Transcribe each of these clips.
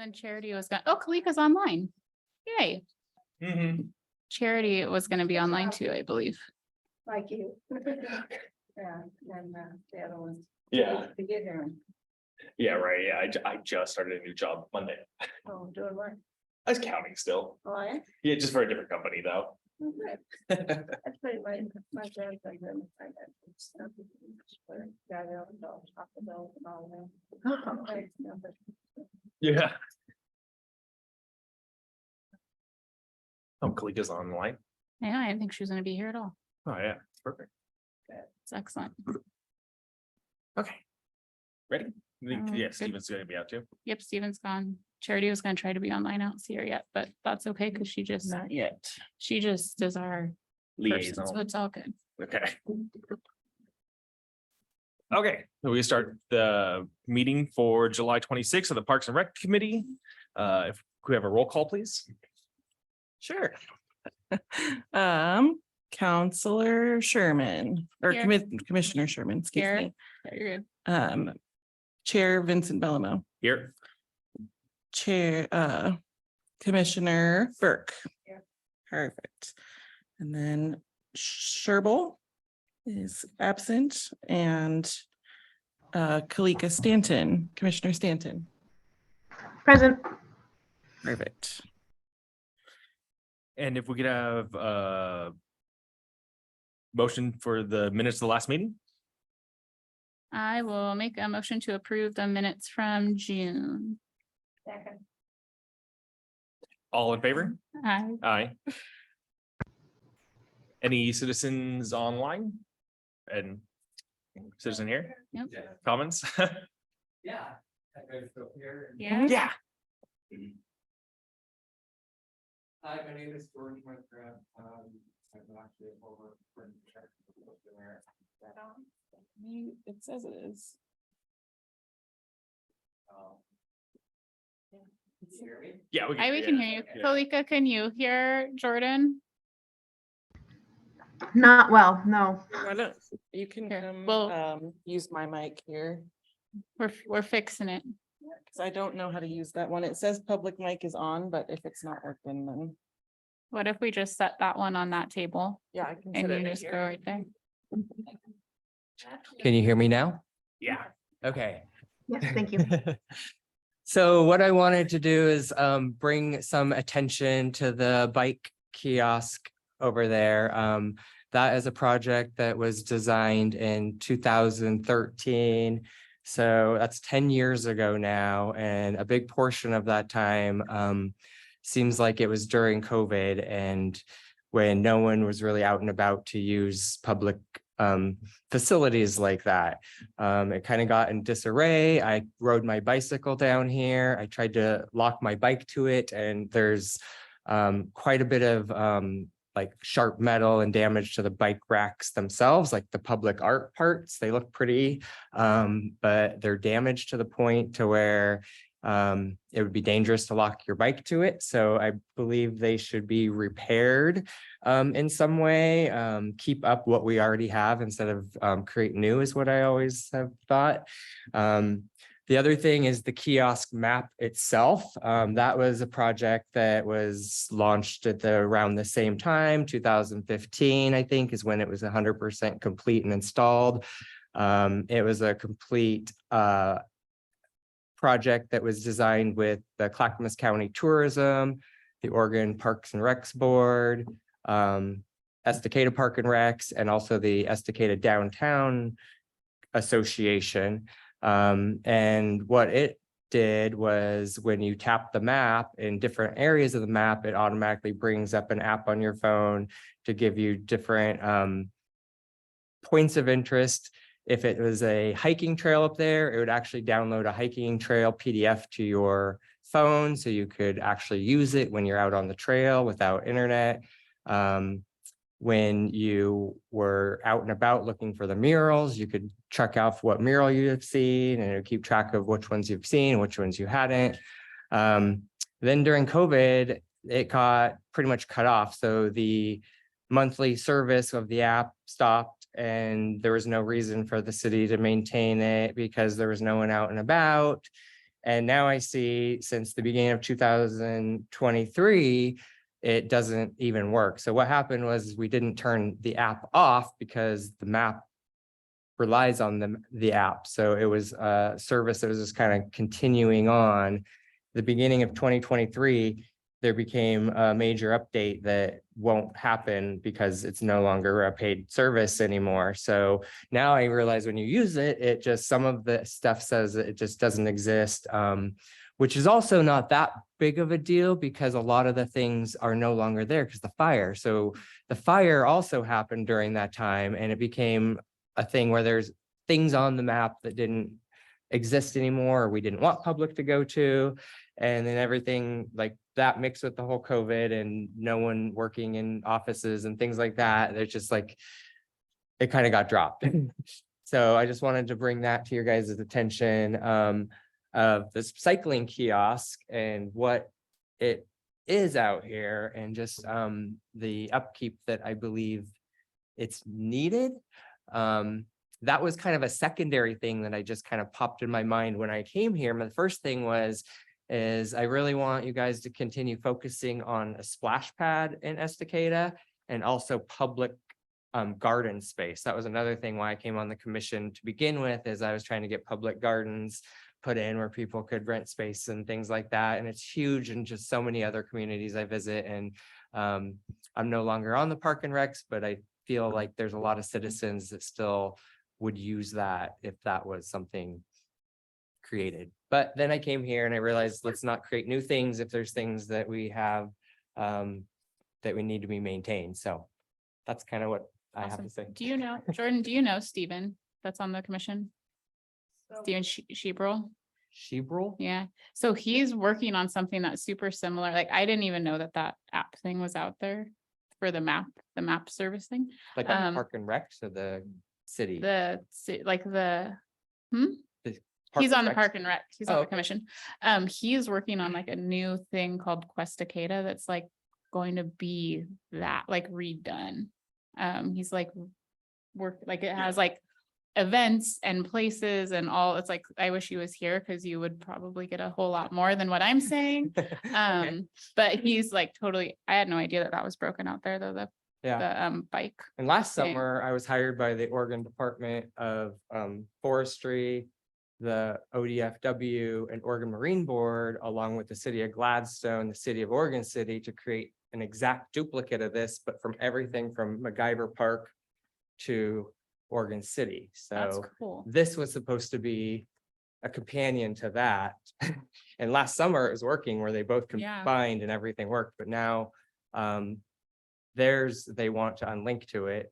And Charity was going, oh, Kalika's online. Yay. Charity was gonna be online too, I believe. Like you. Yeah, and the other ones. Yeah, To get here. yeah, right. Yeah, I just started a new job Monday. Oh, doing what? I was counting still. Oh, yeah. Yeah, just for a different company though. Okay. That's pretty my grandson did. I got stuff. Got it on the top of those and all that. Yeah. Oh, Kalika's online. Yeah, I didn't think she was gonna be here at all. Oh, yeah, perfect. It's excellent. Okay. Ready? Yeah, good. Steven's gonna be out too. Yep, Steven's gone. Charity was gonna try to be online. I don't see her yet, but that's okay, because she just does our person, so Liaison. it's all good. Okay. Okay, so we start the meeting for July 26th of the Parks and Rec Committee. If we have a roll call, please. Sure. Counselor Sherman or Here. Commissioner Sherman, excuse Here. me. Yeah, you're good. Chair Vincent Bellamo, Here. Chair, Commissioner Burke. Yeah. Perfect. And then Sherbel is absent and Kalika Stanton, Commissioner Stanton. Present. Perfect. And if we could have motion for the minutes of the last meeting. I will make a motion to approve the minutes from June. Second. All in favor? Aye. Aye. Any citizens online? And citizen here? Yep. Comments? Yeah. I gotta go here. Yeah. Yeah. Hi, my name is George Minecraft. I'm actually over. It says it is. Can you hear me? Yeah. We can hear you. Yeah. Kalika, can you hear Jordan? Not well, no. Why don't you can Here, come, well- use my mic here, We're fixing it. because I don't know how to use that one. It says public mic is on, but if it's not working, then What if we just set that one on that table yeah, I can. and set it you right just here. go right there? Can you hear me now? Yeah. Okay. Yes, thank you. So what I wanted to do is bring some attention to the bike kiosk over there. That is a project that was designed in 2013. So that's 10 years ago now, and a big portion of that time seems like it was during COVID and when no one was really out and about to use public facilities like that. It kind of got in disarray. I rode my bicycle down here. I tried to lock my bike to it, and there's quite a bit of like sharp metal and damage to the bike racks themselves, like the public art parts. They look pretty, but they're damaged to the point to where it would be dangerous to lock your bike to it. So I believe they should be repaired in some way, keep up what we already have instead of create new is what I always have thought. The other thing is the kiosk map itself. That was a project that was launched at around the same time, 2015, I think, is when it was 100% complete and installed. It was a complete project that was designed with the Clackamas County Tourism, the Oregon Parks and Recs Board, Estacada Park and Recs, and also the Estacada Downtown Association. And what it did was when you tap the map in different areas of the map, it automatically brings up an app on your phone to give you different points of interest. If it was a hiking trail up there, it would actually download a hiking trail PDF to your phone, so you could actually use it when you're out on the trail without internet. When you were out and about looking for the murals, you could check off what mural you have seen, and it would keep track of which ones you've seen, which ones you hadn't. Then during COVID, it got pretty much cut off. So the monthly service of the app stopped, and there was no reason for the city to maintain it because there was no one out and about. And now I see since the beginning of 2023, it doesn't even work. So what happened was we didn't turn the app off because the map relies on the app. So it was a service that was just kind of continuing on. The beginning of 2023, there became a major update that won't happen because it's no longer a paid service anymore. So now I realize when you use it, it just, some of the stuff says that it just doesn't exist, which is also not that big of a deal because a lot of the things are no longer there because the fire. So the fire also happened during that time, and it became a thing where there's things on the map that didn't exist anymore, or we didn't want public to go to. And then everything like that mixed with the whole COVID and no one working in offices and things like that, there's just like, it kind of got dropped. So I just wanted to bring that to your guys' attention, of this cycling kiosk and what it is out here, and just the upkeep that I believe it's needed. That was kind of a secondary thing that I just kind of popped in my mind when I came here. The first thing is I really want you guys to continue focusing on a splash pad in Estacada and also public garden space. That was another thing why I came on the commission to begin with, is I was trying to get public gardens put in where people could rent space and things like that. And it's huge in just so many other communities I visit. And I'm no longer on the Park and Recs, but I feel like there's a lot of citizens that still would use that if that was something created. But then I came here and I realized, let's not create new things if there's things that we have that we need to be maintained. So that's kind of what I have to Awesome. say. Do you know, Jordan, do you know Steven that's on the commission? So Steven Shebrel? Shebrel? Yeah, so he's working on something that's super similar. Like, I didn't even know that that app thing was out there for the map service thing. Like on the Um, Park and Rec, so the city. Like the, Park he's and on the Rec? Park and Rec, he's Oh, on the okay. commission. He's working on like a new thing called Questacada that's like going to be that, like redone. He's like like it has like events and places and all. It's like, I wish he was here because you would probably get a whole lot more than what I'm saying. Okay. But he's like totally, I had no idea that that was broken out there though, Yeah. the bike. And last Okay. summer, I was hired by the Oregon Department of Forestry, the ODFW and Oregon Marine Board, along with the city of Gladstone, the city of Oregon City, to create an exact duplicate of this, but from everything from MacGyver Park to Oregon City. That's So cool. this was supposed to be a companion to that. And last summer it was working where they both Yeah. combined and everything worked, but now they want to unlink to it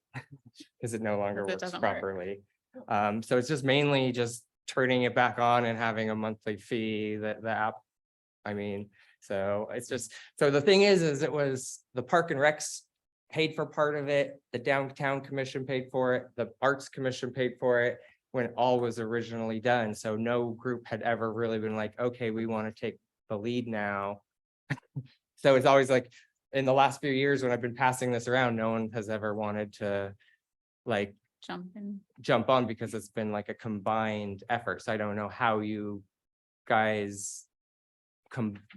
because it no longer 'Cause it works doesn't work. properly. So it's just mainly just turning it back on and having a monthly fee that the app, I mean, so it's just, so the thing is it was the Park and Recs paid for part of it, the Downtown Commission paid for it, the Arts Commission paid for it when all was originally done. So no group had ever really been like, okay, we want to take the lead now. So it's always like, in the last few years when I've been passing this around, no one has ever wanted to like jump on because it's been like a combined effort. So I don't know how you guys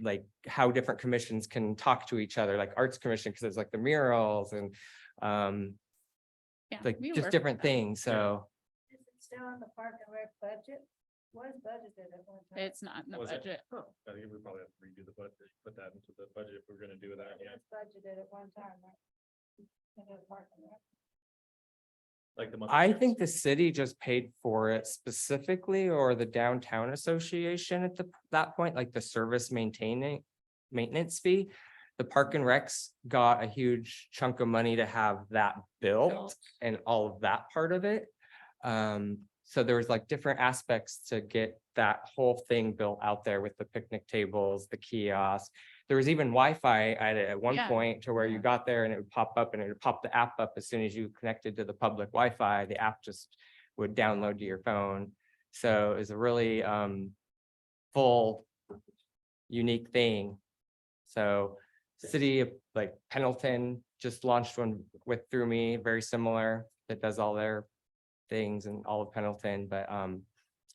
like how different commissions can talk to each other, like Arts Commission, because there's like the murals and Yeah, like we just work different with them. things. So is it still on the Park and Rec budget? Was budgeted at one time. It's not in the Was it? budget. I think we probably have to redo the budget, put that into the budget if we're gonna do that, It yeah. was budgeted at one time, right? In the Park and Rec. Like the monthly I fees. think the city just paid for it specifically, or the downtown association at that point, like the service maintenance fee. The Park and Recs got a huge chunk of money to have that built and all of that part of it. So there was like different aspects to get that whole thing built out there with the picnic tables, the kiosk. There was even Wi-Fi at one Yeah. point to where you got there and it would pop up and it would pop the app up as soon as you connected to the public Wi-Fi, the app just would download to your phone. So it was a really full, unique thing. So city of like Pendleton just launched one through me, very similar, that does all their things and all of Pendleton, but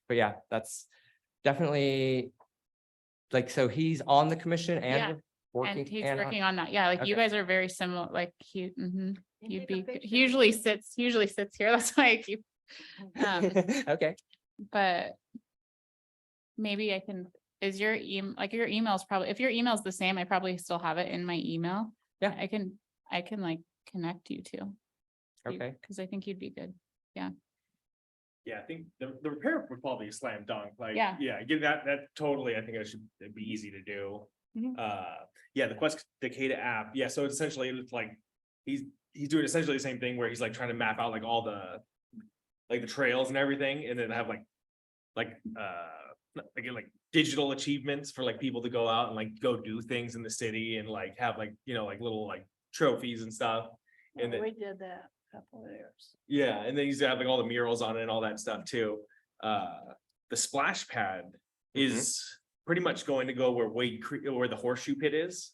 yeah, that's definitely like, so he's on the commission Yeah, and working. And he's and on- working on that. Yeah, like you Okay. guys are very similar, like you, You you'd take a be, picture he of usually it. sits here. That's why I keep. Okay, But maybe I can, is your like your email's probably, if your email's the same, I probably still have it in my email. Yeah. I can like connect you two. okay. Cause I think you'd be good. Yeah, I think the repair would probably be a slam dunk, like, Yeah. yeah, get that totally, I think it should it'd be easy to do. Mhm. Yeah, the Quest Decada app, yeah, so essentially it's like, he's doing essentially the same thing where he's like trying to map out like all the. Like the trails and everything, and then have like digital achievements for like people to go out and like go do things in the city and like have like, like little like trophies and stuff. And then, We did that a couple of years. yeah, and then he's got like all the murals on it and all that stuff too. The splash pad is pretty much going to go where Wade Creek, where the horseshoe pit is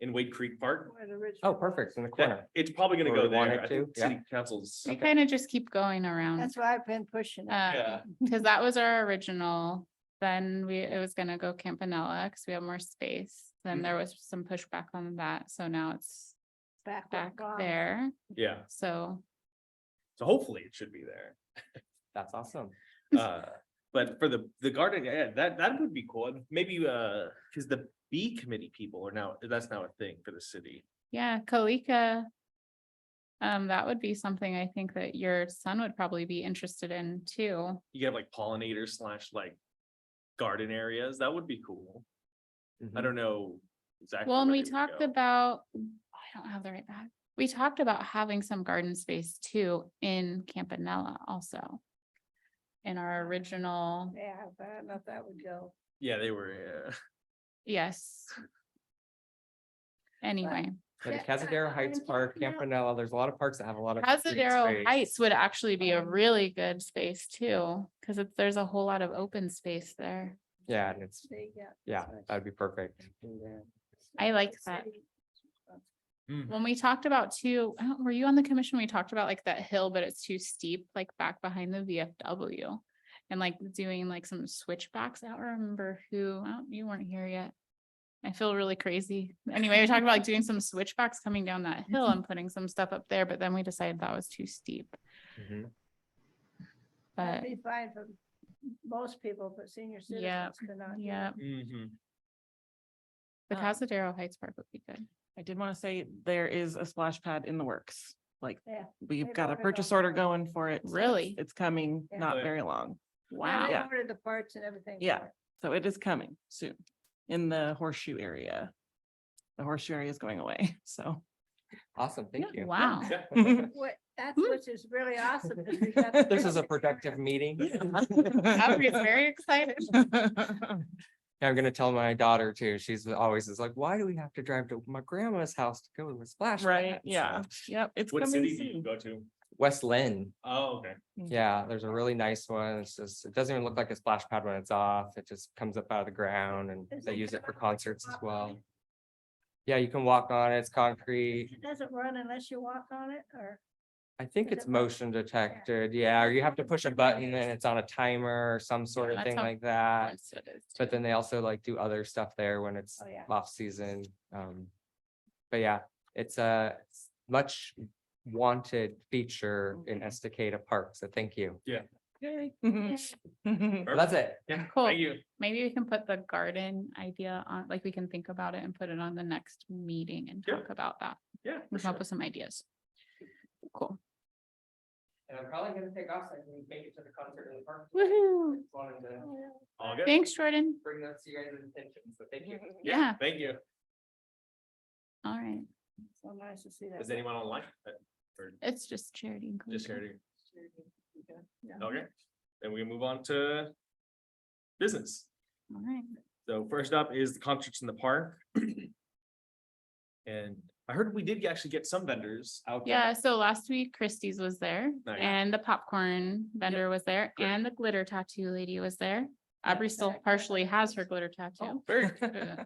in Wade Creek Park. Where the original- Oh, perfect, in the Yeah, corner. it's probably gonna Where go we want there. it I think to, yeah. city council's. We kind of just keep going around. That's why I've been pushing it. Yeah. Cause that was our original, then it was gonna go Campanella, cause we have more space. Then Mhm. there was some pushback on that, so now it's Back back gone. there, Yeah, so. so hopefully it should be there. That's awesome. But for the garden, yeah, that would be cool. And maybe, cause the bee committee people that's now a thing for the city. Yeah, Kalika. That would be something I think that your son would probably be interested in too. You have like pollinators / like garden areas. That would be cool. I don't know exactly. Well, and where we they would talked go. about, I don't have the right bag. We talked about having some garden space too in Campanella also. In our original, Yeah, but I don't know if that would go. Yeah, they were, yes. Anyway, Yeah, the Yeah, Casadero Heights I'm Park, talking about- Campanella, there's a lot of parks that have a lot of. green Casadero space. Heights would actually be a really good space too, because there's a whole lot of open space there. Yeah, and it's, They got yeah, so much that'd be perfect. to do there. I like that. City. When we talked about too, I don't- were you on the commission? We talked about like that hill, but it's too steep, like back behind the VFW. And like doing like some switchbacks. I don't remember who, you weren't here yet. I feel really crazy. Anyway, we talked about like doing some switchbacks coming down that hill and putting some stuff up there, but then we decided that was too steep. Mhm. But That'd be fine for most people, but senior Yeah, citizens cannot. do yeah, it. Mhm. the Uh, Casadero Heights Park would be good. I did want to say there is a splash pad in the works. Like, Yeah. we've They've got a ordered purchase all order the- going for it. so Really? It's coming, Yeah. not Oh, yeah. very long. Wow. They Yeah. ordered the parts and everything. for Yeah. it. So it is coming soon in the horseshoe area. The horseshoe area is going away, so. Awesome, thank you. Wow. Yeah. What, that's which is really awesome. 'cause we got the This is a perfect productive area. meeting. Aubrey's very excited. I'm gonna tell my daughter too. She's always is like, why do we have to drive to my grandma's house to go to a splash? Right, pad?" yeah, So, yep, it's What coming city do you soon. go to? West Lynn, Oh, okay. yeah, there's a really nice one. It's just, it doesn't even look like a splash pad when it's off. It just comes up out of the ground and Is they it use it for concrete? concerts as Walk on well. it? Yeah, you can walk on it. It's concrete. It doesn't run unless you walk on it, or? I think Is it's it mo- motion detected, yeah, or you have to push a button and it's on a timer or some sort of that's thing how like that. Once it is But too. then they also like do other stuff there when it's Oh, yeah. off season. But yeah, it's a much wanted feature in Estacada Park, so thank you. Yay. Well, that's it. Yeah, Cool. thank you. Maybe we can put the garden idea on, like we can think about it and put it on the next meeting and Yeah. talk about that. Yeah. And come up with some ideas. Cool. And I'm probably gonna take off so I can make it to the concert in the park. Woohoo. Just wanted to All good. Thanks, Jordan. bring that to your guys' attention, so thank you. Yeah. Thank you. All right. So nice to see that. Is anyone online? Or It's just charity. and just Kalika. here? Yeah. Okay, then we move on to business. All right. So first up is the concerts in the park. And I heard we did actually get some vendors out. there. Yeah, so last week Christie's was there Nice. and the popcorn vendor was there Great. and the glitter tattoo lady was there. Aubrey still that- partially has her glitter Oh, tattoo. very good.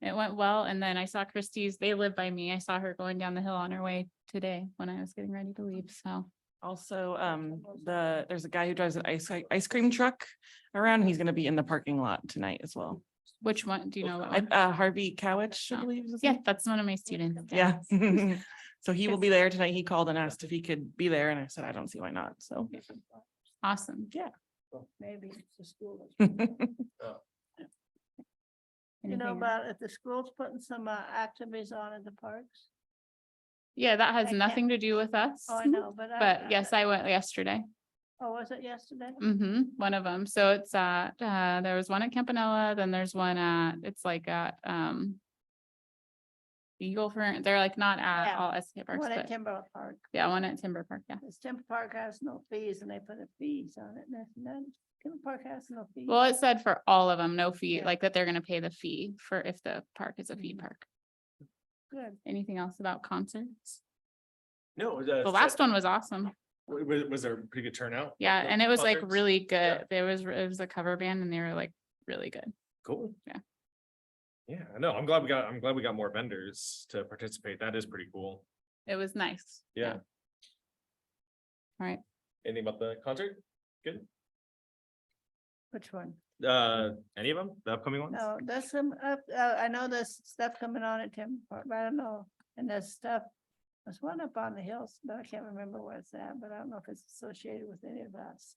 It went well and then I saw Christie's, they live by me. I saw her going down the hill on her way today when I was getting ready to leave, so. Also, there's a guy who drives an ice cream truck around. He's gonna be in the parking lot tonight as well. Which one? Do you know? that I, one? Harvey Cowich, I Oh, believe. is his Yeah, name. that's one of my students. Yeah. So he will be there tonight. He called and asked if he could be there and I said, I don't see why not. So. Awesome. Maybe it's the school. Anything else? About if the school's putting some activities on in the parks. Yeah, that has I can't- nothing to do with us. Oh, I know, but. But yes, I went yesterday. Oh, was it yesterday? One of them. So it's at, there was one at Campanella, then there's one at, it's like at, Eagle Fern, they're like not at Yeah, all SK parks, One at but Timber Park. yeah, one at Timber Park, yeah. This Timber Park has no fees and they put a fees on it. And then Timber Park has no fees. Well, it said for all of them, no fee, Yeah. like that they're gonna pay the fee for if the park is a fee park. Good. Anything else about concerts? No. The last one was awesome. Was there a pretty good turnout? Yeah, and it was like Concerts? really Yeah. good. It was a cover band and they were like really good. Cool. Yeah. Yeah, no, I'm glad we got more vendors to participate. That is pretty cool. It was nice. Yeah. All right. Anything about the concert? Good. Which one? Any of them, the upcoming ones? No, there's some, I know there's stuff coming on at Timber Park, but I don't know. And there's stuff, there's one up on the hills, but I can't remember where it's at, but I don't know if it's associated with any of us.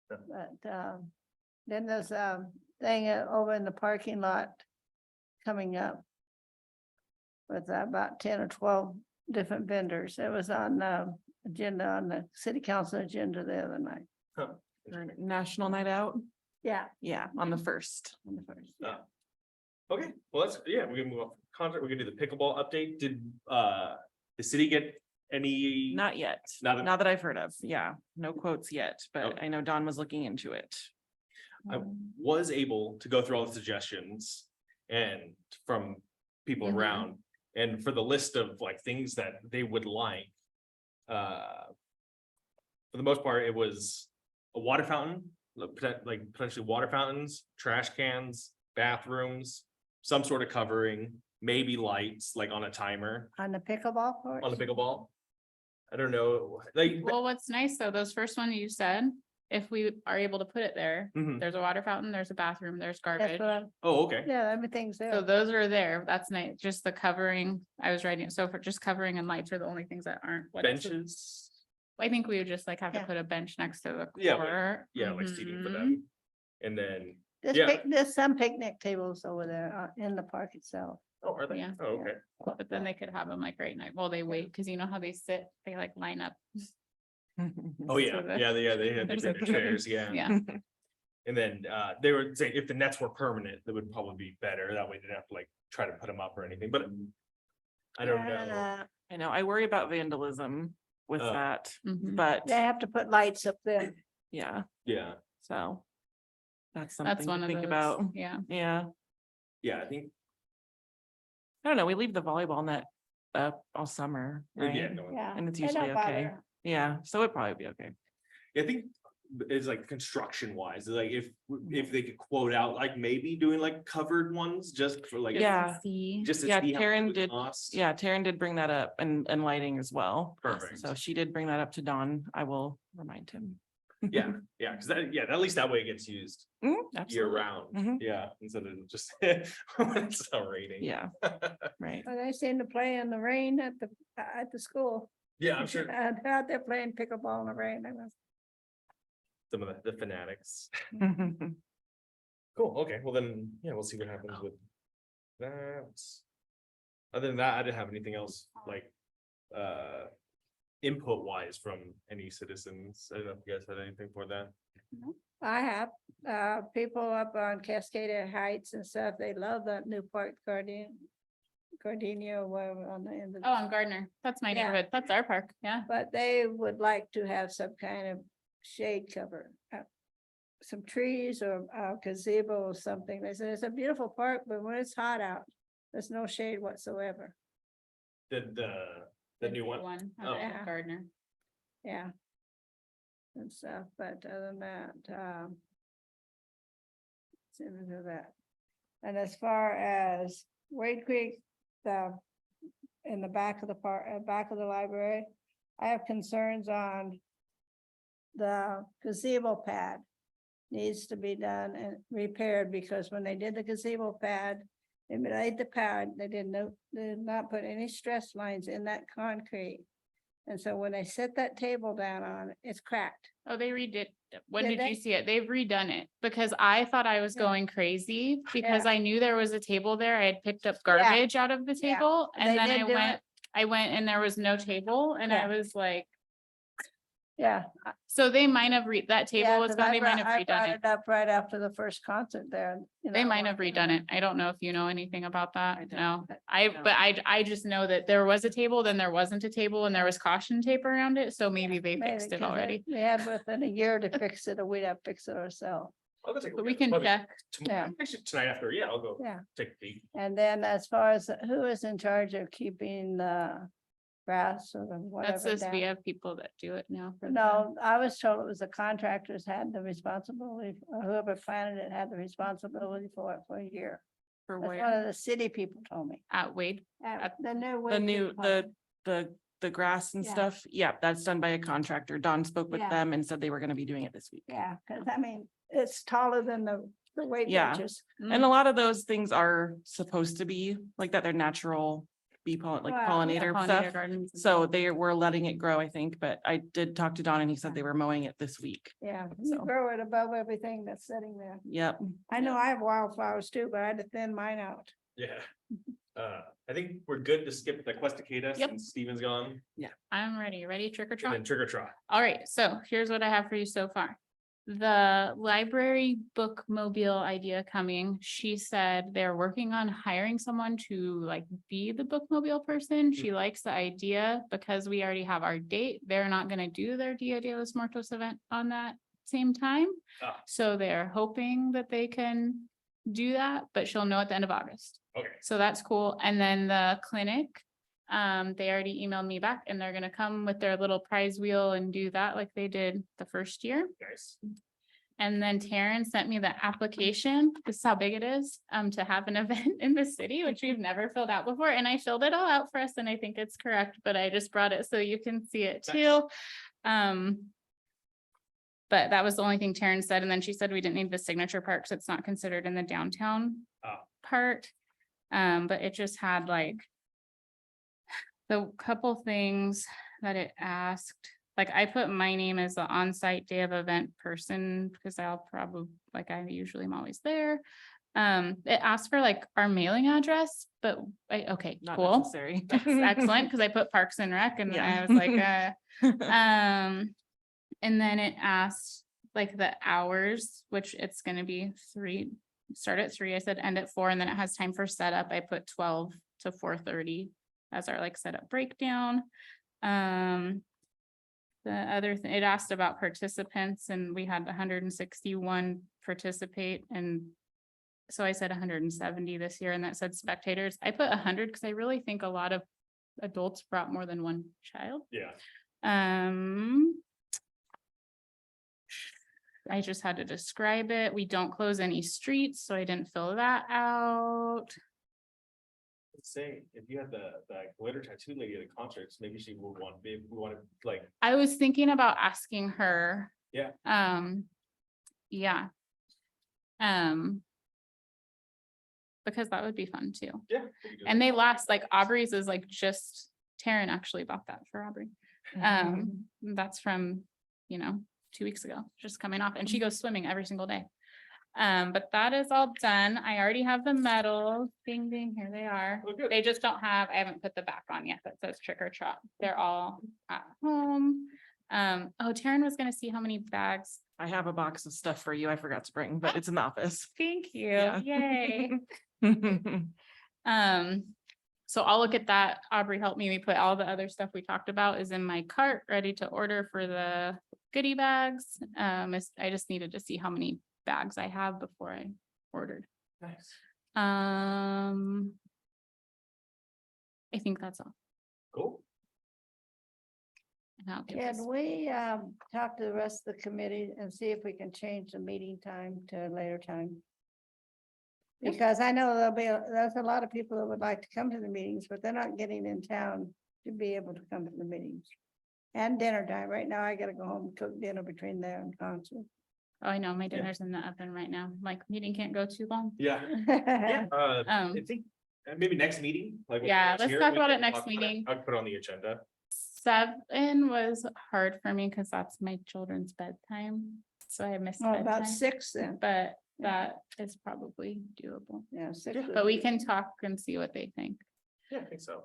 Yeah. But, then there's a thing over in the parking lot coming up with about 10 or 12 different vendors. It was on agenda, on the city council agenda the other night. For National Night Out. Yeah. Yeah, on the first. On the first. Uh, Okay, well, we can move on. Concert, we can do the pickleball update. Did the city get any? Not yet. Not- Not that I've heard of. Yeah, no quotes yet, but Okay. I know Don was looking into it. I was able to go through all the suggestions and from people Mhm. around and for the list of like things that they would like. For the most part, it was a water fountain, like potentially water fountains, trash cans, bathrooms, some sort of covering, maybe lights like on a timer On the pickleball court? on the pickleball. I don't know, like. Well, what's nice though, those first one you said, if we are able to put it there, Mhm. there's a water fountain, there's a bathroom, there's That's garbage. what I'm, Oh, okay. yeah, everything's So there. those are there. That's nice. Just the covering, I was writing, so for just covering and lights are the only things that aren't. what else is- Benches. I think we would just like have to Yeah. put a bench next to the Yeah, like- court. Yeah, like seating for Mhm. them. And then, There's, yeah. there's some picnic tables over there in the park itself. oh, are they? Yeah. Oh, okay. But then they could have them like right night while they wait, because you know how they sit, they like line up. Oh, yeah, the- yeah, they had There's different a- chairs, yeah. Yeah, And then they were saying if the nets were permanent, that would probably be better. That way they didn't have to like try to put them up or anything, but I don't know. I know, I worry about vandalism with Oh. that, mhm. but They have to put lights up there. yeah, Yeah, so. That's That's something one to of think those, about. yeah. Yeah, yeah, I think, I don't know, we leave the volleyball net up all summer, yeah, right? no, Yeah. And it's they don't usually okay. bother. Yeah, so it'd probably be okay. I think it's like construction wise, like if they could quote out, like maybe doing like covered ones just for like. Just to Yeah. See, Just to Yeah, see how much Taryn it would did- cost. Yeah, Taryn did bring that up and lighting as well. Perfect. So she did bring that up to Don. I will remind him. Yeah, yeah, because that, yeah, at least that way it gets used Mhm, year absolutely. round, Mhm. yeah, instead of just when it's not raining. Yeah, right. But they seem to play in the rain at the school. Yeah, I'm sure And out there playing pickleball in the rain. I was, some of the fanatics. Cool, okay, well then, yeah, we'll see what happens with that. Other than that, I didn't have anything else like input wise from any citizens. I don't know if you guys had anything for that. I have, people up on Cascada Heights and stuff, they love that new park Gardenia, wherever on the end of. oh, I'm Gardner, that's my Yeah. neighborhood, that's our park, yeah. But they would like to have some kind of shade cover. Some trees or a gazebo or something. They said it's a beautiful park, but when it's hot out, there's no shade whatsoever. The new one. on Oh. Yeah. Gardner. Yeah. And stuff, but other than that, similar to that. And as far as Wade Creek, in the back of the park, back of the library, I have concerns on the gazebo pad. needs to be done and repaired, because when they did the gazebo pad, they made the pad, they did not put any stress lines in that concrete. And so when they set that table down on it, it's cracked. Oh, they redid, when Did did they? you see it? They've redone it, because I thought I was Yeah. going crazy, because Yeah. I knew there was a table there. I had picked up Yeah. garbage out of the Yeah. table, They and then did do it. I went and there was no table, and I Yeah. was like, Yeah. so they might have that Yeah, table was 'cause gone, I they might brought- have I brought redone it. it up right after the first concert there. you They know, might have working on redone it. I don't know if you know anything about I that. don't. No, But- No. but I just know that there was a table, then there wasn't a table, and there was caution tape around it, so maybe they Maybe, fixed it 'cause already. They had within a year to fix it, or we'd have to fix it ourselves. I'll go take a But look we at it. can Probably check. tomorrow- Actually, tonight after, yeah, I'll go Yeah. take a peek. And then as far as who is in charge of keeping the grass or That's whatever this, we down? have people that do it now. for them. No, I was told it was the contractors had the responsibility, or whoever planted it had the responsibility for it for a year. For That's one where? of the city people told me. At Wade, The new. The Wakefield new, Park. the grass and Yeah. stuff. Yeah, that's done by a contractor. Don spoke with Yeah. them and said they were gonna be doing it this week. Yeah, because I mean, it's taller than the weight Yeah. benches. And a lot of those things are supposed to be like that. They're natural Wow, yeah, pollinator pollinator stuff. gardens. and So stuff. they were letting it grow, I think, but I did talk to Don and he said they were mowing it this week. Yeah, you So- grow it above everything that's sitting there. Yep. I know I have wildflowers too, but I had to thin mine out. Yeah. I think we're good to skip the Questacata Yep. since Steven's gone, I'm ready. Ready, trick or and treat? then Trick or Trot. All right, so here's what I have for you so far. The library bookmobile idea coming, she said they're working on hiring someone to like be the bookmobile person. She likes the idea because we already have our date. They're not gonna do their Dia de los Muertos event on that same time. Ah. So they're hoping that they can do that, but she'll know at the end of August. Okay, So that's cool. And then the clinic, they already emailed me back and they're gonna come with their little prize wheel and do that like they did the first year. nice. And then Taryn sent me the application, this is how big it is, to have an event in the city, which we've never filled out before. And I filled it all out for us and I think it's correct, but I just brought it so you can see it Nice. too. But that was the only thing Taryn said. And then she said we didn't need the signature part because it's not considered in the downtown Oh. part. But it just had like the couple things that it asked, like I put my name as the on-site day of event person because I'll probably, like I usually am always there. It asked for like our mailing address, but okay, Not cool. necessary. Excellent, because I put Parks and Rec and Yeah. I was like, and then it asked like the hours, which it's gonna be 3, start at 3, I said end at 4, and then it has time for setup. I put 12 to 4:30 as our like setup breakdown. The other thing, it asked about participants and we had 161 participate, and so I said 170 this year, and that said spectators. I put 100 because I really think a lot of adults brought more than one child. Yeah, I just had to describe it. We don't close any streets, so I didn't fill that out. let's say, if you had the glitter tattoo lady at the concerts, maybe she would want, maybe we want to like, I was thinking about asking her. Yeah. Yeah. Because that would be fun too. yeah. we could do And that. they last, like Aubrey's is like just, Taryn actually bought that for Aubrey. That's from, 2 weeks ago, just coming off, and she goes swimming every single day. But that is all done. I already have the medals. Ding, ding, here they are. Oh, good. They just don't have, I haven't put the back on yet that says trick or treat. They're all at home. Taryn was gonna see how many bags. I have a box of stuff for you. I forgot to bring, but it's in the office. Thank you. Yeah. Yay. So I'll look at that. Aubrey helped me. We put all the other stuff we talked about is in my cart, ready to order for the goodie bags. I just needed to see how many bags I have before I ordered. Nice. I think that's all. Cool. And I'll give this- Can we talk to the rest of the committee and see if we can change the meeting time to a later time? Yep. Because I know there's a lot of people that would like to come to the meetings, but they're not getting in town to be able to come to the meetings. And dinner time. Right now, I gotta go home and cook dinner between there and concert. Oh, I know, my dinner's in the oven right now. Like, meeting can't go too long. Yeah. Yeah, Um, I think maybe next meeting, like. when Yeah, it's let's here, talk we about can it next talk about meeting. I'll put it on the agenda. 7 was hard for me because that's my children's bedtime, so I missed Oh, about bedtime. 6 then. But that is probably doable. Yeah, 6. Yeah. But we can talk and see what they think. Yeah, I think so.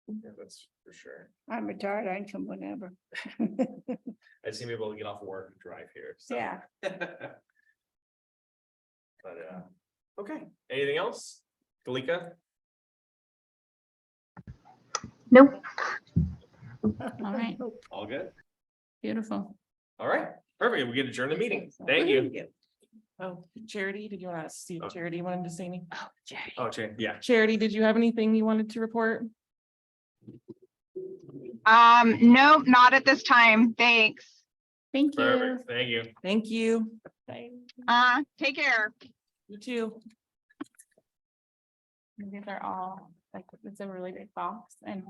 Yeah, that's for sure. I'm retired, I can come whenever. I just need to be able to get off work and drive here, so. Yeah. But, okay, anything else? Kalika? Nope. All right, All good? beautiful. All right, perfect. We get adjourned the meeting. Thank you. Oh, Charity, did you want to see if Charity wanted to say anything? Oh, Jerry. Oh, Jane, yeah. Charity, did you have anything you wanted to report? Nope, not at this time. Thanks. Thank you. Perfect, thank you. Thank you. Bye. Take care. You too. These are all, like, it's a really big box and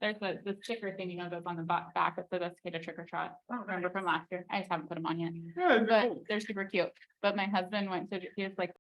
there's the sticker thing, you know, goes on the back, it says Escada Trick or Treat. Remember from last year? I just haven't put them on yet, Yeah, but they're super cute. But my husband went to, he was like